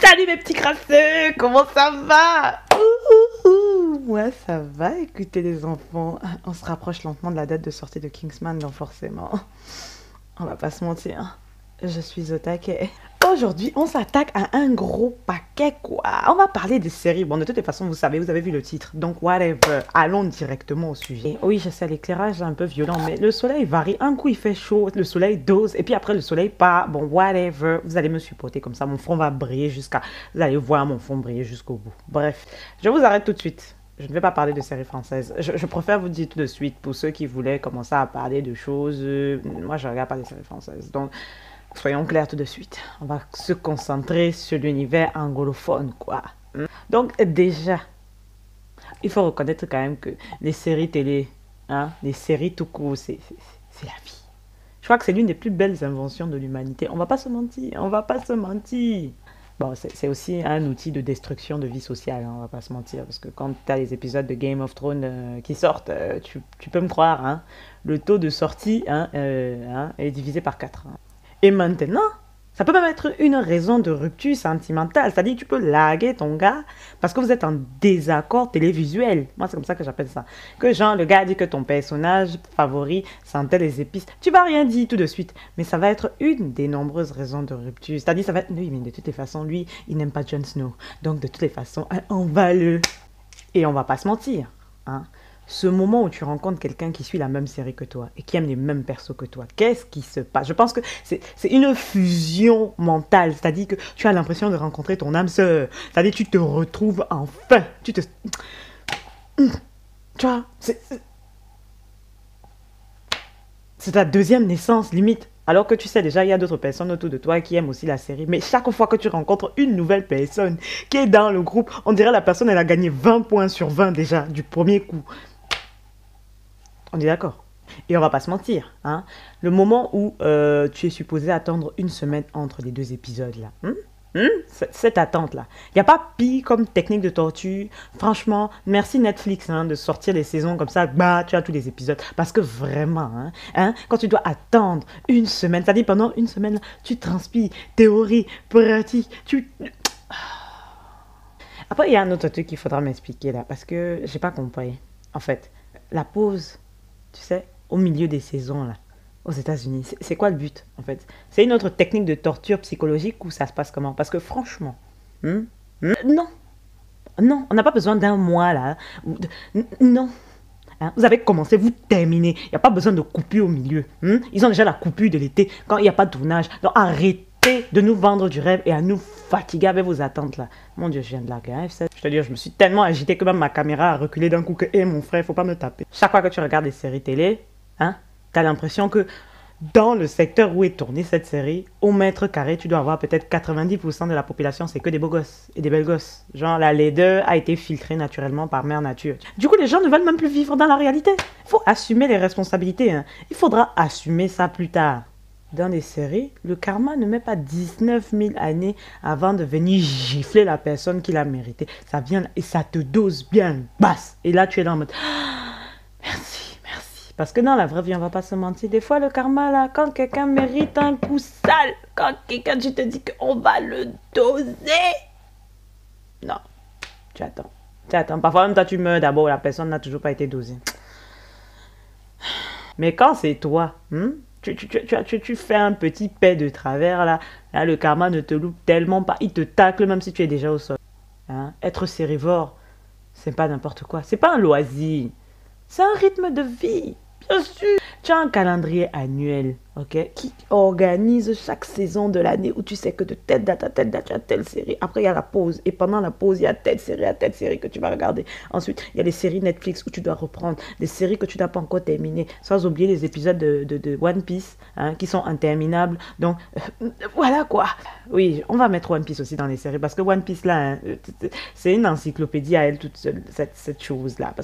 Salut mes petits crasseux, comment ça va? Moi ça va, écoutez les enfants, on se rapproche lentement de la date de sortie de Kingsman, donc forcément, on va pas se mentir, je suis au taquet. Aujourd'hui, on s'attaque à un gros paquet, quoi. On va parler des séries. Bon, de toutes les façons, vous savez, vous avez vu le titre. Donc, whatever. Allons directement au sujet. Et oui, je sais, l'éclairage est un peu violent, mais le soleil varie. Un coup, il fait chaud, le soleil dose, et puis après, le soleil part. Bon, whatever. Vous allez me supporter comme ça. Mon front va briller jusqu'à... Vous allez voir mon front briller jusqu'au bout. Bref, je vous arrête tout de suite. Je ne vais pas parler de séries françaises. Je préfère vous dire tout de suite, pour ceux qui voulaient commencer à parler de choses... moi, je ne regarde pas les séries françaises. Donc... soyons clairs tout de suite, on va se concentrer sur l'univers anglophone, quoi. Donc déjà, il faut reconnaître quand même que les séries télé, hein, les séries tout court, c'est la vie. Je crois que c'est l'une des plus belles inventions de l'humanité. On va pas se mentir, on va pas se mentir. Bon, c'est aussi un outil de destruction de vie sociale, hein, on va pas se mentir. Parce que quand tu as les épisodes de Game of Thrones qui sortent, tu peux me croire, hein, le taux de sortie est divisé par 4. Hein. Et maintenant, ça peut même être une raison de rupture sentimentale. C'est-à-dire que tu peux larguer ton gars parce que vous êtes en désaccord télévisuel. Moi, c'est comme ça que j'appelle ça. Que genre, le gars dit que ton personnage favori sentait les épices. Tu vas rien dire tout de suite. Mais ça va être une des nombreuses raisons de rupture. C'est-à-dire, ça va être... Oui, mais de toutes les façons, lui, il n'aime pas Jon Snow. Donc, de toutes les façons, on va le... Et on va pas se mentir, hein. Ce moment où tu rencontres quelqu'un qui suit la même série que toi et qui aime les mêmes persos que toi, qu'est-ce qui se passe? Je pense que c'est une fusion mentale, c'est-à-dire que tu as l'impression de rencontrer ton âme sœur, c'est-à-dire que tu te retrouves enfin, tu vois, c'est ta deuxième naissance limite. Alors que tu sais déjà, il y a d'autres personnes autour de toi qui aiment aussi la série. Mais chaque fois que tu rencontres une nouvelle personne qui est dans le groupe, on dirait la personne, elle a gagné 20 points sur 20 déjà, du premier coup. On est d'accord. Et on va pas se mentir, hein. Le moment où tu es supposé attendre une semaine entre les deux épisodes là. Cette attente là. Il n'y a pas pire comme technique de torture. Franchement, merci Netflix hein, de sortir les saisons comme ça. Bah, tu as tous les épisodes. Parce que vraiment, quand tu dois attendre une semaine, c'est-à-dire pendant une semaine, là, tu transpires, théorie, pratique, Après, il y a un autre truc qu'il faudra m'expliquer là. Parce que j'ai pas compris. En fait, la pause... tu sais, au milieu des saisons, là, aux États-Unis. C'est quoi le but, en fait? C'est une autre technique de torture psychologique ou ça se passe comment? Parce que franchement, non, on n'a pas besoin d'un mois, là. Non. Hein, vous avez commencé, vous terminez. Il n'y a pas besoin de coupure au milieu. Ils ont déjà la coupure de l'été quand il n'y a pas de tournage. Donc arrêtez de nous vendre du rêve et à nous fatiguer avec vos attentes là. Mon Dieu, je viens de larguer un F7. Je te dis, je me suis tellement agité que même ma caméra a reculé d'un coup que, mon frère, faut pas me taper. Chaque fois que tu regardes des séries télé, t'as l'impression que dans le secteur où est tournée cette série, au mètre carré, tu dois avoir peut-être 90% de la population, c'est que des beaux gosses et des belles gosses. Genre, la laideur a été filtrée naturellement par mère nature. Du coup, les gens ne veulent même plus vivre dans la réalité. Il faut assumer les responsabilités. Hein. Il faudra assumer ça plus tard. Dans les séries, le karma ne met pas 19 000 années avant de venir gifler la personne qui l'a mérité. Ça vient et ça te dose bien basse. Et là, tu es dans le mode... merci, merci. Parce que dans la vraie vie, on va pas se mentir. Des fois, le karma, là, quand quelqu'un mérite un coup sale, quand quelqu'un, tu te dis qu'on va le doser. Non, tu attends. Tu attends. Parfois, même toi, tu meurs d'abord. La personne n'a toujours pas été dosée. Mais quand c'est toi, tu fais un petit paix de travers, là, le karma ne te loupe tellement pas. Il te tacle même si tu es déjà au sol. Hein? Être sérivore, c'est pas n'importe quoi. C'est pas un loisir. C'est un rythme de vie. Bien sûr. Tu as un calendrier annuel, ok, qui organise chaque saison de l'année où tu sais que de telle date à telle date, tu as telle série. Après, il y a la pause. Et pendant la pause, il y a telle série que tu vas regarder. Ensuite, il y a les séries Netflix où tu dois reprendre. Des séries que tu n'as pas encore terminées. Sans oublier les épisodes de One Piece, qui sont interminables. Donc, voilà quoi. Oui, on va mettre One Piece aussi dans les séries. Parce que One Piece, là, c'est une encyclopédie à elle toute seule, cette chose-là.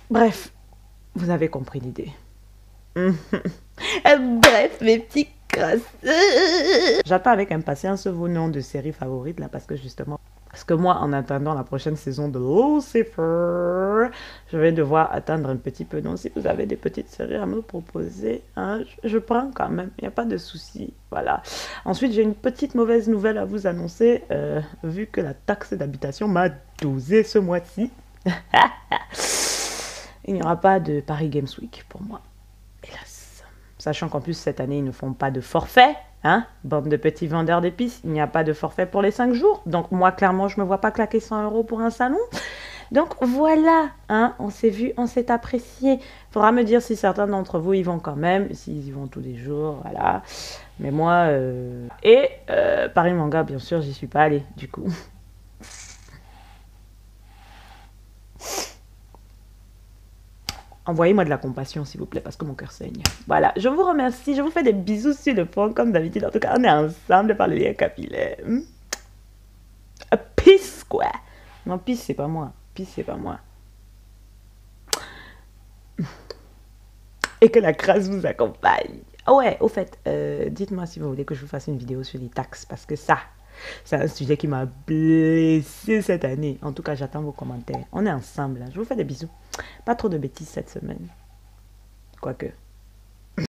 Bref. Vous avez compris l'idée. Bref, mes petits crasseux. J'attends avec impatience vos noms de séries favorites là parce que justement... Parce que moi, en attendant la prochaine saison de Lucifer, je vais devoir attendre un petit peu. Donc, si vous avez des petites séries à me proposer, hein, je prends quand même. Il n'y a pas de souci. Voilà. Ensuite, j'ai une petite mauvaise nouvelle à vous annoncer. Vu que la taxe d'habitation m'a dosé ce mois-ci, il n'y aura pas de Paris Games Week pour moi. Hélas. Sachant qu'en plus, cette année, ils ne font pas de forfait. Hein, bande de petits vendeurs d'épices, il n'y a pas de forfait pour les 5 jours. Donc moi, clairement, je ne me vois pas claquer 100 € pour un salon. Donc voilà, hein, on s'est vu, on s'est apprécié. Faudra me dire si certains d'entre vous y vont quand même, s'ils y vont tous les jours, voilà. Mais moi, Paris Manga, bien sûr, j'y suis pas allée, du coup. Envoyez-moi de la compassion, s'il vous plaît, parce que mon cœur saigne. Voilà, je vous remercie. Je vous fais des bisous sur le front, comme d'habitude. En tout cas, on est ensemble par les liens capillaires. Peace, quoi. Non, peace, c'est pas moi. Peace, c'est pas moi. Et que la grâce vous accompagne. Oh ouais, au fait, dites-moi si vous voulez que je vous fasse une vidéo sur les taxes, parce que ça... C'est un sujet qui m'a blessé cette année. En tout cas, j'attends vos commentaires. On est ensemble. Je vous fais des bisous. Pas trop de bêtises cette semaine. Quoique.